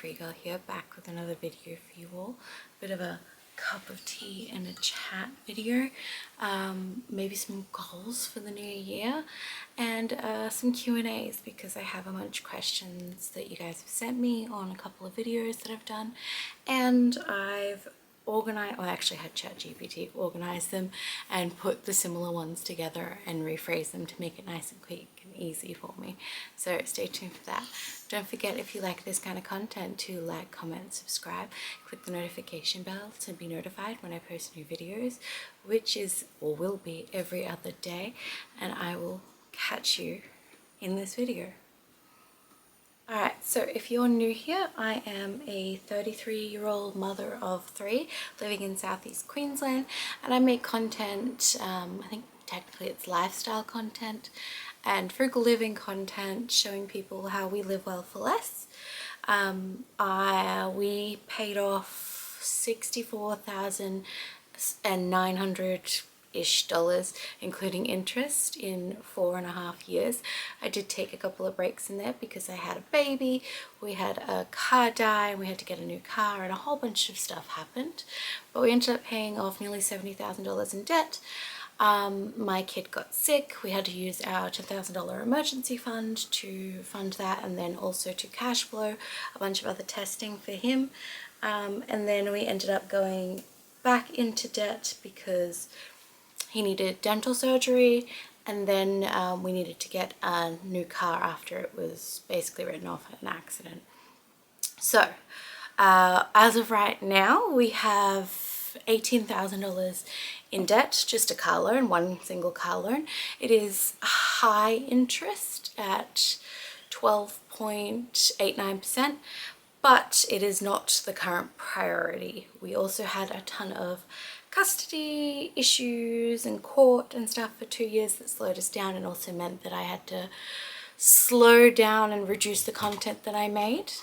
Krieger here, back with another video for you all. A bit of a cup of tea and a chat video, maybe some goals for the new year, and some Q&As because I have a bunch of questions that you guys have sent me on a couple of videos that I've done, and I've organized, well, I actually had ChatGPT organize them and put the similar ones together and rephrase them to make it nice and quick and easy for me. So stay tuned for that. Don't forget, if you like this kind of content, to like, comment, subscribe, click the notification bell to be notified when I post new videos, which is or will be every other day, and I will catch you in this video. Alright, so if you're new here, I am a 33-year-old mother of 3 living in southeast Queensland, and I make content, I think technically it's lifestyle content and frugal living content, showing people how we live well for less. We paid off $64,900 dollars including interest in 4.5 years. I did take a couple of breaks in there because I had a baby, we had a car die, and we had to get a new car, and a whole bunch of stuff happened, but we ended up paying off nearly $70,000 in debt. My kid got sick, we had to use our $10,000 emergency fund to fund that, and then also to cash flow a bunch of other testing for him, and then we ended up going back into debt because he needed dental surgery, and then we needed to get a new car after it was basically written off at an accident. So as of right now, we have $18,000 in debt, just a car loan, one single car loan. It is high interest at 12.89%, but it is not the current priority. We also had a ton of custody issues and court and stuff for 2 years that slowed us down, and also meant that I had to slow down and reduce the content that I made.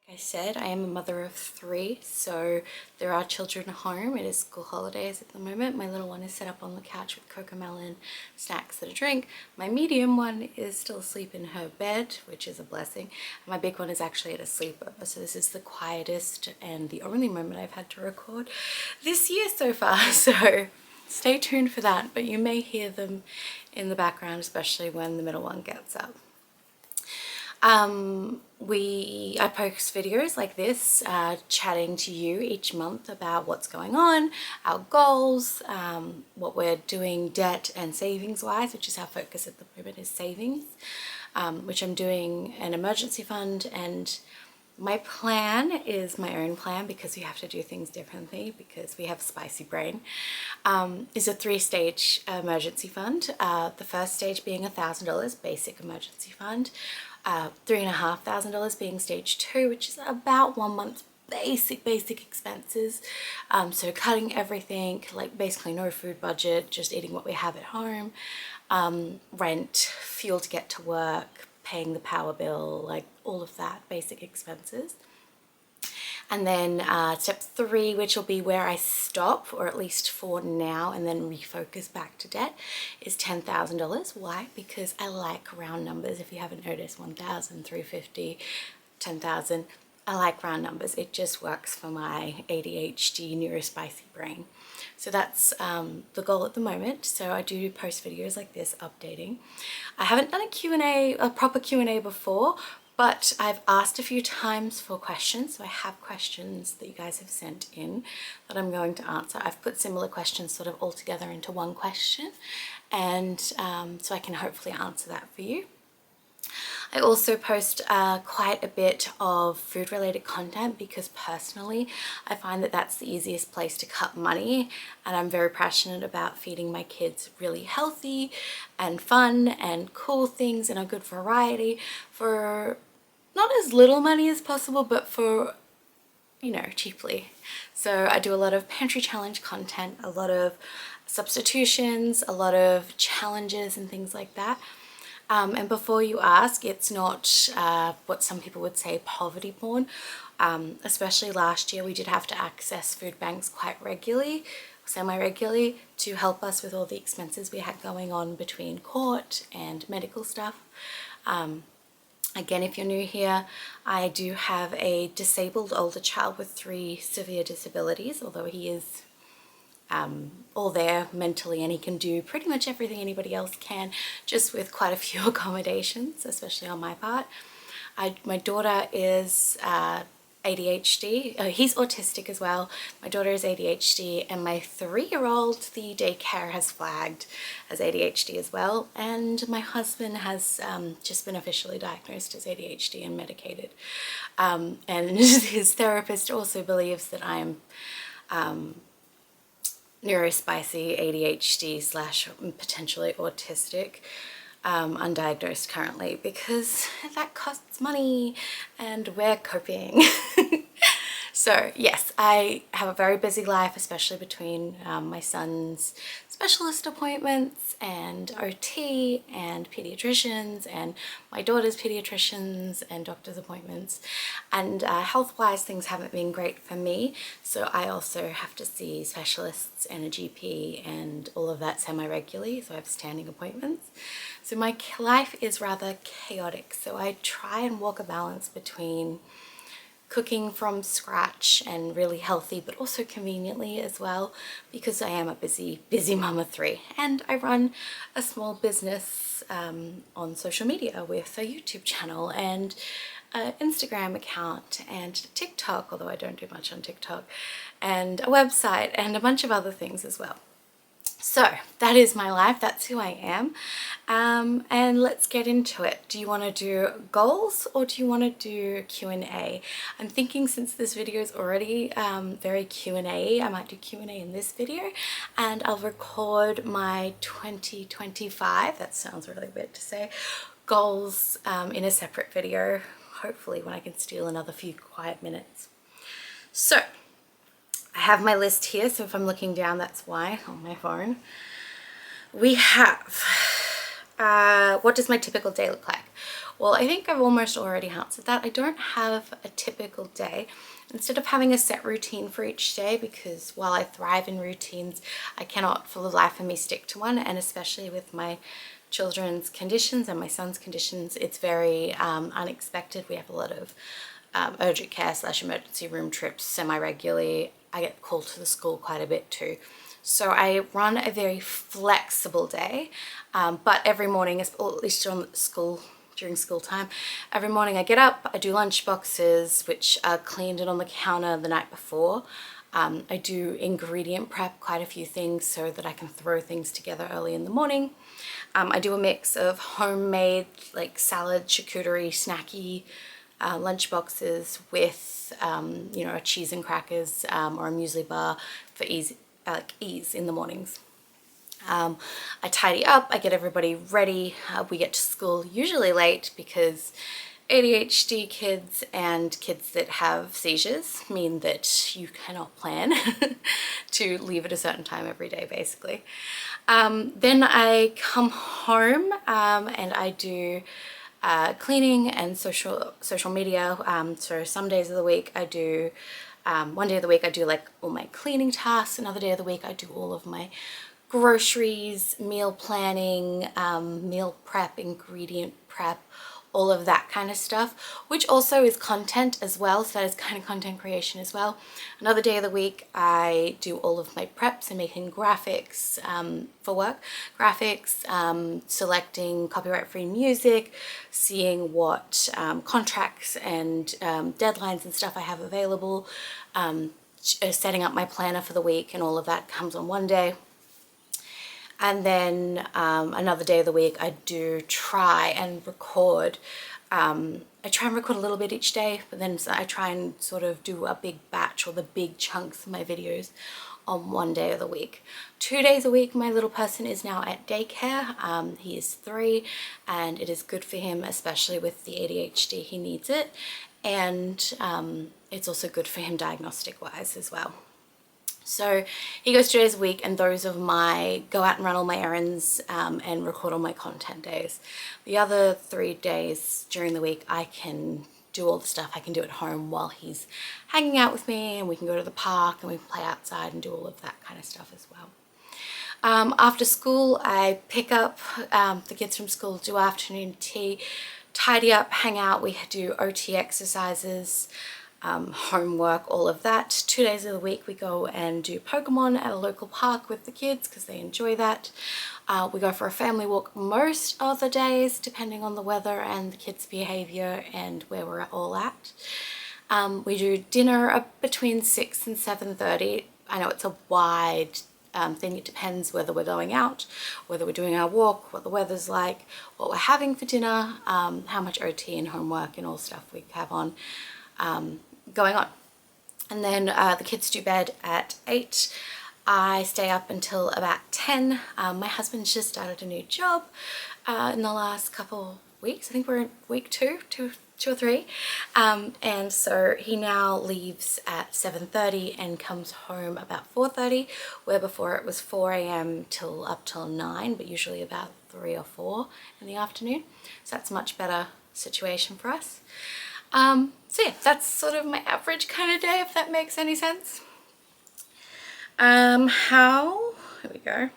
Like I said, I am a mother of 3, so there are children at home. It is school holidays at the moment. My little one is set up on the couch with Cocomelon snacks and a drink. My medium one is still asleep in her bed, which is a blessing. My big one is actually at a sleepover, so this is the quietest and the only moment I've had to record this year so far, so stay tuned for that, but you may hear them in the background, especially when the middle one gets up. I post videos like this, chatting to you each month about what's going on, our goals, what we're doing debt and savings wise, which is our focus at the moment, is savings, which I'm doing an emergency fund, and my plan is my own plan because we have to do things differently because we have spicy brain, is a 3-stage emergency fund. The first stage being $1,000 basic emergency fund, $3,500 being stage 2, which is about 1 month's basic expenses. So cutting everything, like basically no food budget, just eating what we have at home, rent, fuel to get to work, paying the power bill, like all of that basic expenses. And then step 3, which will be where I stop, or at least for now, and then refocus back to debt, is $10,000. Why? Because I like round numbers. If you haven't noticed, 1,000, 350, 10,000. I like round numbers. It just works for my ADHD neurospicy brain. So that's the goal at the moment. So I do post videos like this updating. I haven't done a proper Q&A before, but I've asked a few times for questions, so I have questions that you guys have sent in that I'm going to answer. I've put similar questions sort of all together into one question, and so I can hopefully answer that for you. I also post quite a bit of food related content because personally I find that that's the easiest place to cut money, and I'm very passionate about feeding my kids really healthy and fun and cool things and a good variety for not as little money as possible, but for, you know, cheaply. So I do a lot of pantry challenge content, a lot of substitutions, a lot of challenges and things like that. And before you ask, it's not what some people would say poverty porn. Especially last year, we did have to access food banks quite regularly, semi-regularly, to help us with all the expenses we had going on between court and medical stuff. Again, if you're new here, I do have a disabled older child with 3 severe disabilities, although he is all there mentally and he can do pretty much everything anybody else can, just with quite a few accommodations, especially on my part. My daughter is ADHD. He's autistic as well. My daughter is ADHD, and my 3-year-old, the daycare has flagged as ADHD as well. And my husband has just been officially diagnosed as ADHD and medicated. And his therapist also believes that I'm neurospicy ADHD slash potentially autistic, undiagnosed currently, because that costs money and we're coping. So yes, I have a very busy life, especially between my son's specialist appointments and OT and pediatricians and my daughter's pediatricians and doctor's appointments. And health-wise, things haven't been great for me. So I also have to see specialists and a GP and all of that semi-regularly. So I have standing appointments. So my life is rather chaotic. So I try and walk a balance between cooking from scratch and really healthy, but also conveniently as well, because I am a busy mama 3, and I run a small business on social media with a YouTube channel and an Instagram account and TikTok, although I don't do much on TikTok, and a website and a bunch of other things as well. So that is my life, that's who I am, and let's get into it. Do you want to do goals or do you want to do Q&A? I'm thinking, since this video is already very Q&A, I might do Q&A in this video, and I'll record my 2025, that sounds really weird to say, goals in a separate video, hopefully when I can steal another few quiet minutes. So I have my list here, so if I'm looking down, that's why, on my phone. We have, what does my typical day look like? Well, I think I've almost already answered that. I don't have a typical day. Instead of having a set routine for each day, because while I thrive in routines, I cannot for the life of me stick to one, and especially with my children's conditions and my son's conditions, it's very unexpected. We have a lot of urgent care slash emergency room trips semi-regularly. I get called to the school quite a bit too. So I run a very flexible day, but every morning, or at least during school time, every morning I get up, I do lunch boxes, which are cleaned and on the counter the night before. I do ingredient prep, quite a few things, so that I can throw things together early in the morning. I do a mix of homemade, like salad, charcuterie, snacky lunch boxes with you know, a cheese and crackers or a muesli bar for ease in the mornings. I tidy up, I get everybody ready. We get to school usually late because ADHD kids and kids that have seizures mean that you cannot plan to leave at a certain time every day, basically. Then I come home and I do cleaning and social media. So some days of the week I do, one day of the week I do like all my cleaning tasks, another day of the week I do all of my groceries, meal planning, meal prep, ingredient prep, all of that kind of stuff, which also is content as well. So that is kind of content creation as well. Another day of the week I do all of my preps and making graphics for work, selecting copyright free music, seeing what contracts and deadlines and stuff I have available, setting up my planner for the week, and all of that comes on one day. And then another day of the week I do try and record. I try and record a little bit each day, but then I try and sort of do a big batch or the big chunks of my videos on one day of the week. 2 days a week my little person is now at daycare. He is 3 and it is good for him, especially with the ADHD, he needs it. And it's also good for him diagnostic wise as well. So he goes 2 days a week, and those are my go out and run all my errands and record all my content days. The other 3 days during the week I can do all the stuff I can do at home while he's hanging out with me, and we can go to the park and we can play outside and do all of that kind of stuff as well. After school I pick up the kids from school, do afternoon tea, tidy up, hang out. We do OT exercises, homework, all of that. 2 days of the week we go and do Pokemon at a local park with the kids because they enjoy that. We go for a family walk most of the days depending on the weather and the kids' behavior and where we're all at. We do dinner between 6 and 7:30. I know it's a wide thing. It depends whether we're going out, whether we're doing our walk, what the weather's like, what we're having for dinner, how much OT and homework and all stuff we have on going on. And then the kids do bed at 8. I stay up until about 10. My husband's just started a new job in the last couple weeks. I think we're in week two or three. And so he now leaves at 7:30 and comes home about 4:30, where before it was 4 a.m. up till 9, but usually about 3 or 4 in the afternoon. So that's a much better situation for us. So yeah, that's sort of my average kind of day, if that makes any sense. Here we go.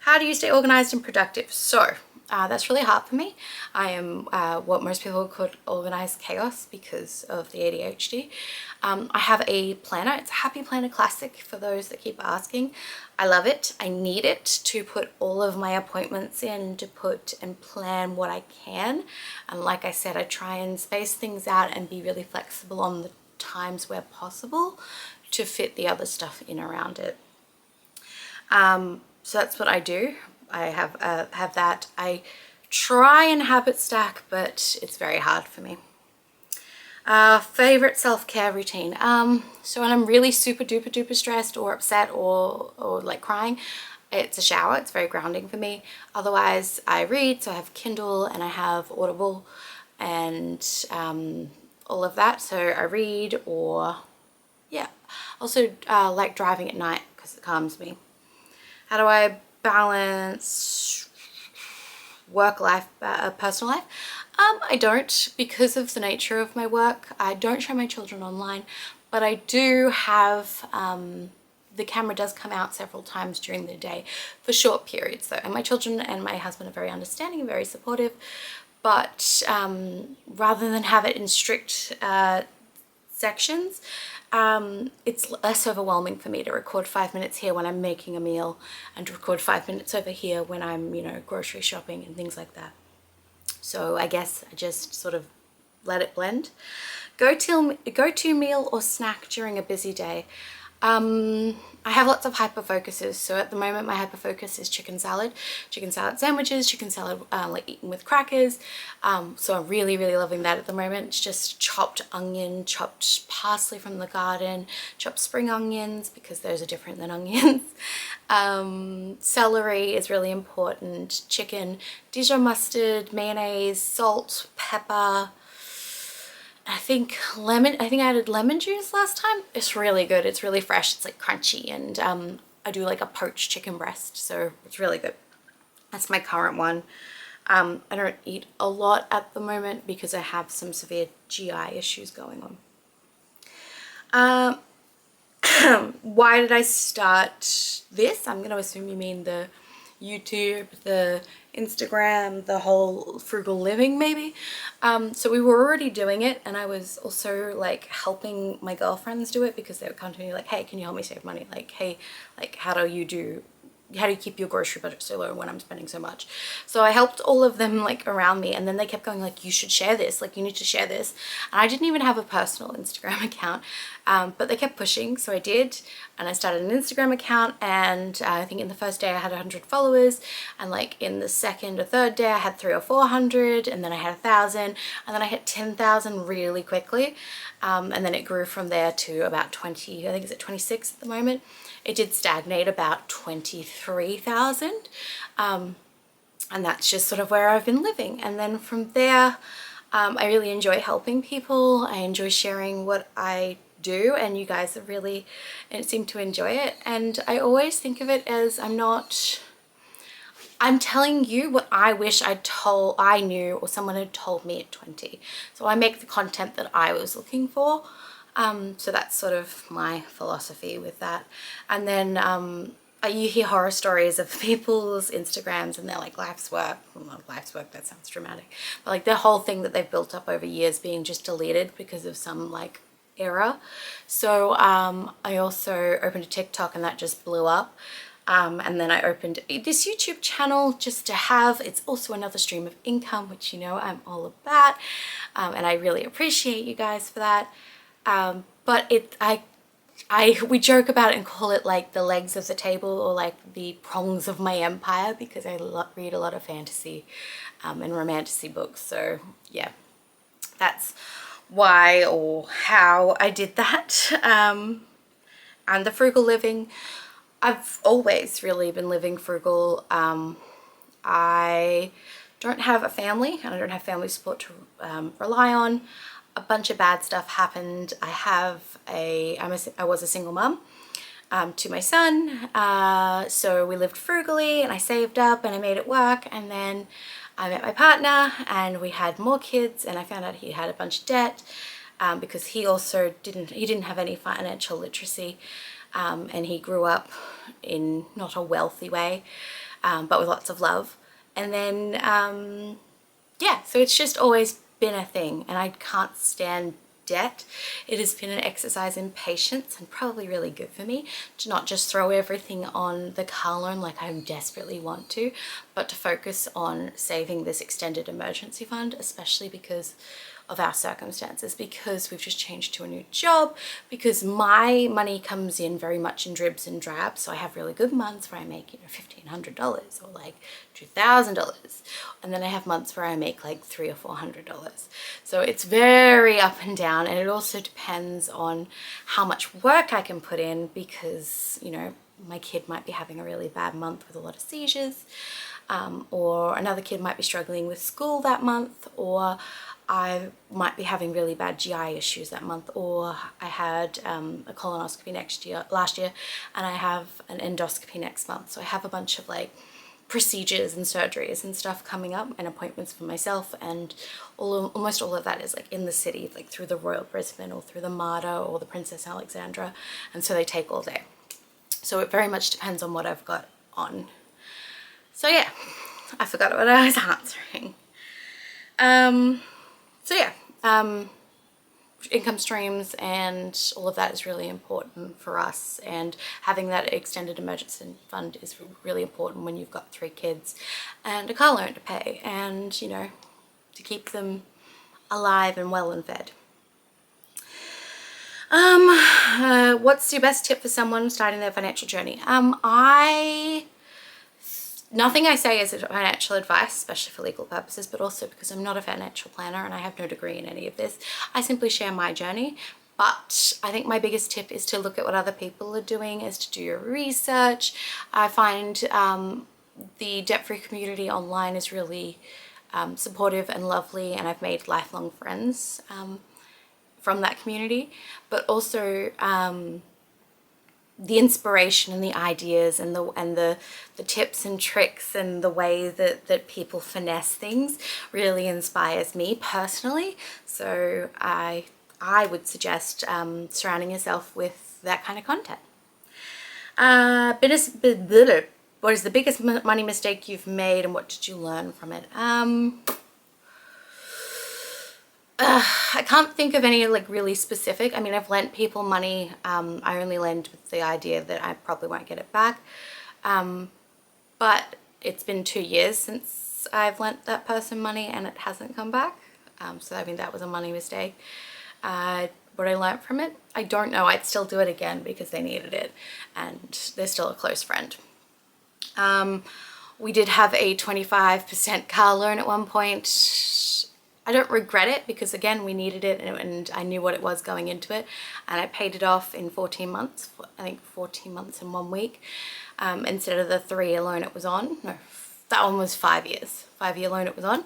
How do you stay organized and productive? So that's really hard for me. I am what most people could organized chaos because of the ADHD. I have a planner. It's a Happy Planner Classic for those that keep asking. I love it. I need it to put all of my appointments in, to put and plan what I can. And like I said, I try and space things out and be really flexible on the times where possible to fit the other stuff in around it. So that's what I do. I have that. I try and habit stack, but it's very hard for me. Favorite self-care routine. So when I'm really super duper stressed or upset or like crying, it's a shower. It's very grounding for me. Otherwise I read, so I have Kindle and I have Audible and all of that. So I read, or yeah, also like driving at night because it calms me. How do I balance work life, personal life? I don't, because of the nature of my work. I don't show my children online, but I do have, the camera does come out several times during the day for short periods though. And my children and my husband are very understanding and very supportive, but rather than have it in strict sections, it's less overwhelming for me to record 5 minutes here when I'm making a meal and to record 5 minutes over here when I'm, you know, grocery shopping and things like that. So I guess I just sort of let it blend. Go-to meal or snack during a busy day. I have lots of hyperfocuses. So at the moment my hyperfocus is chicken salad sandwiches, chicken salad like eaten with crackers. So I'm really loving that at the moment. It's just chopped onion, chopped parsley from the garden, chopped spring onions because those are different than onions. Celery is really important. Chicken, Dijon mustard, mayonnaise, salt, pepper. I think I added lemon juice last time. It's really good. It's really fresh. It's like crunchy, and I do like a poached chicken breast, so it's really good. That's my current one. I don't eat a lot at the moment because I have some severe GI issues going on. Why did I start this? I'm going to assume you mean the YouTube, the Instagram, the whole frugal living maybe. So we were already doing it, and I was also like helping my girlfriends do it because they would come to me like, hey, can you help me save money? Like, hey, like how do you keep your grocery budget so low when I'm spending so much? So I helped all of them like around me, and then they kept going like, you should share this, like you need to share this. And I didn't even have a personal Instagram account, but they kept pushing, so I did, and I started an Instagram account, and I think in the first day I had 100 followers, and like in the second or third day I had 300 or 400, and then I had 1,000, and then I hit 10,000 really quickly, and then it grew from there to about 20, I think it's at 26 at the moment. It did stagnate about 23,000, and that's just sort of where I've been living. And then from there, I really enjoy helping people. I enjoy sharing what I do, and you guys really seem to enjoy it. And I always think of it as I'm telling you what I wish I knew or someone had told me at 20. So I make the content that I was looking for. So that's sort of my philosophy with that. And then you hear horror stories of people's Instagrams and their like life's work, well, not life's work, that sounds dramatic, but like their whole thing that they've built up over years being just deleted because of some like error. So I also opened a TikTok and that just blew up. And then I opened this YouTube channel just to have, it's also another stream of income, which you know I'm all about, and I really appreciate you guys for that. But we joke about it and call it like the legs of the table, or like the prongs of my empire, because I read a lot of fantasy and romantasy books. So yeah, that's why or how I did that. And the frugal living, I've always really been living frugal. I don't have a family and I don't have family support to rely on. A bunch of bad stuff happened. I was a single mum to my son, so we lived frugally and I saved up and I made it work, and then I met my partner and we had more kids, and I found out he had a bunch of debt because he also didn't have any financial literacy, and he grew up in not a wealthy way, but with lots of love. And then yeah, so it's just always been a thing, and I can't stand debt. It has been an exercise in patience, and probably really good for me to not just throw everything on the car loan like I desperately want to, but to focus on saving this extended emergency fund, especially because of our circumstances, because we've just changed to a new job, because my money comes in very much in dribs and drabs. So I have really good months where I make, you know, $1,500 or like $2,000, and then I have months where I make like $300 or $400. So it's very up and down, and it also depends on how much work I can put in, because, you know, my kid might be having a really bad month with a lot of seizures, or another kid might be struggling with school that month, or I might be having really bad GI issues that month, or I had a colonoscopy last year, and I have an endoscopy next month. So I have a bunch of like procedures and surgeries and stuff coming up, and appointments for myself, and almost all of that is like in the city, like through the Royal Brisbane or through the MARTA or the Princess Alexandra, and so they take all day. So it very much depends on what I've got on. So yeah, I forgot what I was answering. So yeah, income streams and all of that is really important for us, and having that extended emergency fund is really important when you've got 3 kids and a car loan to pay, and, you know, to keep them alive and well and fed. What's your best tip for someone starting their financial journey? Nothing I say is financial advice, especially for legal purposes, but also because I'm not a financial planner and I have no degree in any of this. I simply share my journey. But I think my biggest tip is to look at what other people are doing, is to do your research. I find the debt-free community online is really supportive and lovely, and I've made lifelong friends from that community. But also the inspiration and the ideas and the tips and tricks and the way that people finesse things really inspires me personally. So I would suggest surrounding yourself with that kind of content. What is the biggest money mistake you've made, and what did you learn from it? I can't think of any like really specific. I mean, I've lent people money. I only lend with the idea that I probably won't get it back. But it's been 2 years since I've lent that person money and it hasn't come back. So I mean, that was a money mistake. What I learned from it, I don't know. I'd still do it again because they needed it and they're still a close friend. We did have a 25% car loan at one point. I don't regret it because, again, we needed it and I knew what it was going into it, and I paid it off in 14 months, I think 14 months and 1 week, instead of the 3-year loan it was on. No, that one was 5 years, 5-year loan it was on.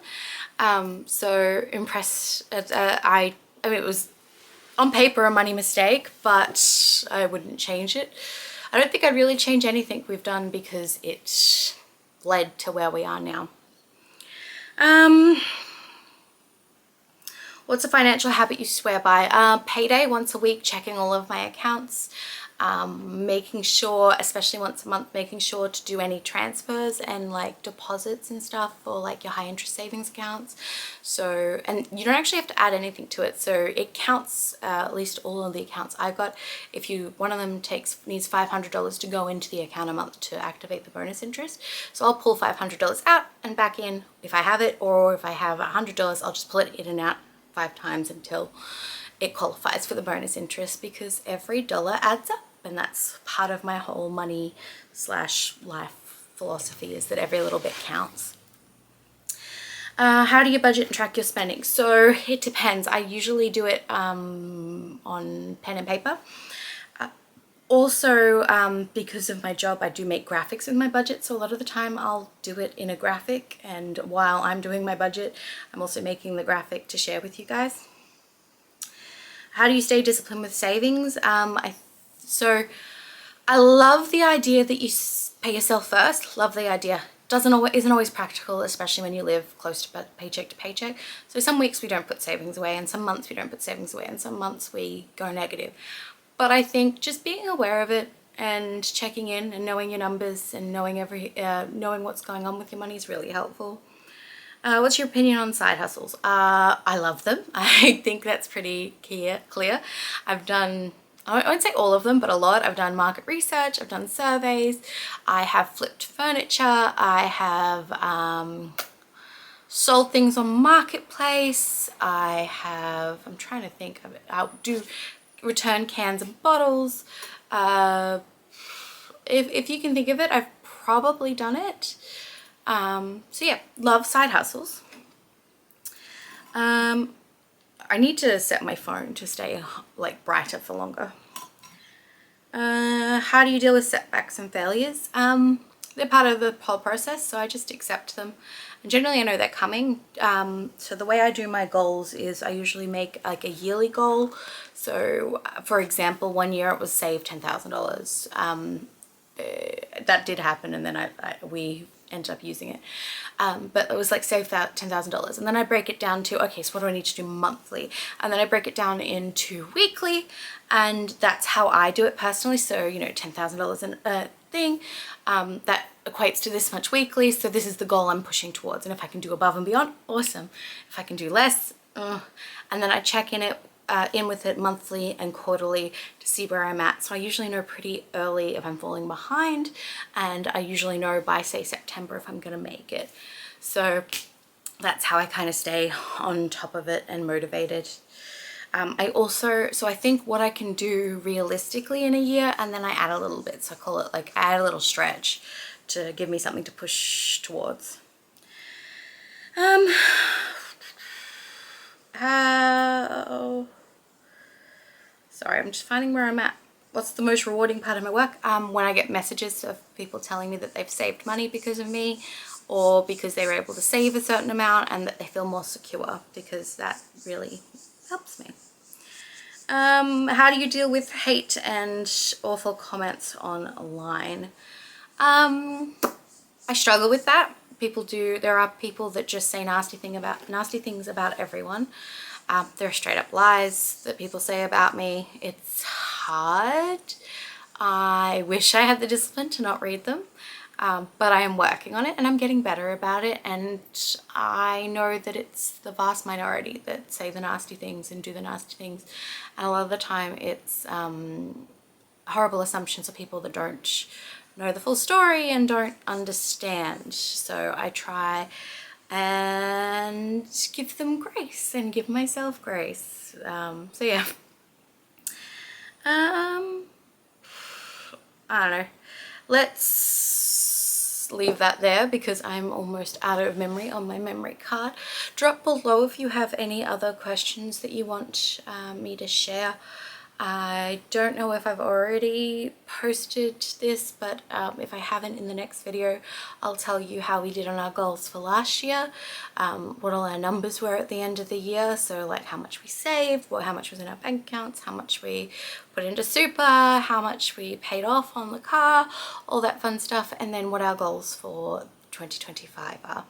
So impressed. I mean, it was on paper a money mistake, but I wouldn't change it. I don't think I'd really change anything we've done because it led to where we are now. What's a financial habit you swear by? Payday once a week, checking all of my accounts. making sure, especially once a month, making sure to do any transfers and like deposits and stuff for like your high interest savings accounts. So, and you don't actually have to add anything to it, so it counts, at least all of the accounts I've got. If one of them needs $500 to go into the account a month to activate the bonus interest, so I'll pull $500 out and back in if I have it, or if I have $100, I'll just pull it in and out 5 times until it qualifies for the bonus interest, because every dollar adds up. And that's part of my whole money / life philosophy, is that every little bit counts. How do you budget and track your spending? So it depends. I usually do it on pen and paper. Also, because of my job, I do make graphics with my budget, so a lot of the time I'll do it in a graphic, and while I'm doing my budget, I'm also making the graphic to share with you guys. How do you stay disciplined with savings? So I love the idea that you pay yourself first. Love the idea. Isn't always practical, especially when you live close to paycheck to paycheck. So some weeks we don't put savings away, and some months we don't put savings away, and some months we go negative. But I think just being aware of it and checking in and knowing your numbers and knowing what's going on with your money is really helpful. What's your opinion on side hustles? I love them. I think that's pretty clear. I've done, I won't say all of them, but a lot. I've done market research, I've done surveys, I have flipped furniture, I have sold things on Marketplace, I'm trying to think of it, I'll do return cans and bottles. If you can think of it, I've probably done it. So yeah, love side hustles. I need to set my phone to stay like brighter for longer. How do you deal with setbacks and failures? They're part of the whole process, so I just accept them. And generally I know they're coming. So the way I do my goals is I usually make like a yearly goal. So for example, one year it was save $10,000. That did happen, and then we ended up using it. But it was like save that $10,000, and then I break it down to, okay, so what do I need to do monthly? And then I break it down into weekly, and that's how I do it personally. So, you know, $10,000 in a thing, that equates to this much weekly. So this is the goal I'm pushing towards. And if I can do above and beyond, awesome. If I can do less, and then I check in with it monthly and quarterly to see where I'm at. So I usually know pretty early if I'm falling behind, and I usually know by, say, September if I'm going to make it. So that's how I kind of stay on top of it and motivated. I think what I can do realistically in a year, and then I add a little bit. So I call it like, I add a little stretch to give me something to push towards. Sorry, I'm just finding where I'm at. What's the most rewarding part of my work? When I get messages of people telling me that they've saved money because of me, or because they were able to save a certain amount and that they feel more secure, because that really helps me. How do you deal with hate and awful comments online? I struggle with that. There are people that just say nasty things about everyone. There are straight up lies that people say about me. It's hard. I wish I had the discipline to not read them, but I am working on it, and I'm getting better about it. And I know that it's the vast minority that say the nasty things and do the nasty things. And a lot of the time it's horrible assumptions of people that don't know the full story and don't understand. So I try and give them grace and give myself grace. So yeah. I don't know. Let's leave that there because I'm almost out of memory on my memory card. Drop below if you have any other questions that you want me to share. I don't know if I've already posted this, but if I haven't, in the next video I'll tell you how we did on our goals for last year, what all our numbers were at the end of the year, so like how much we saved, how much was in our bank accounts, how much we put into super, how much we paid off on the car, all that fun stuff, and then what our goals for 2025 are.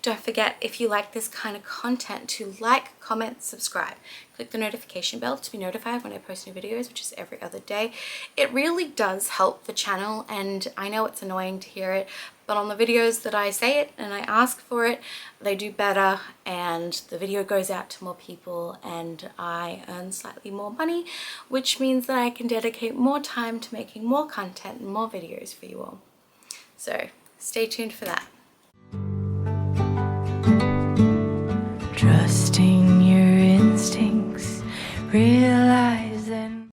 Don't forget, if you like this kind of content, to like, comment, subscribe. Click the notification bell to be notified when I post new videos, which is every other day. It really does help the channel, and I know it's annoying to hear it, but on the videos that I say it and I ask for it, they do better, and the video goes out to more people, and I earn slightly more money, which means that I can dedicate more time to making more content and more videos for you all. So stay tuned for that.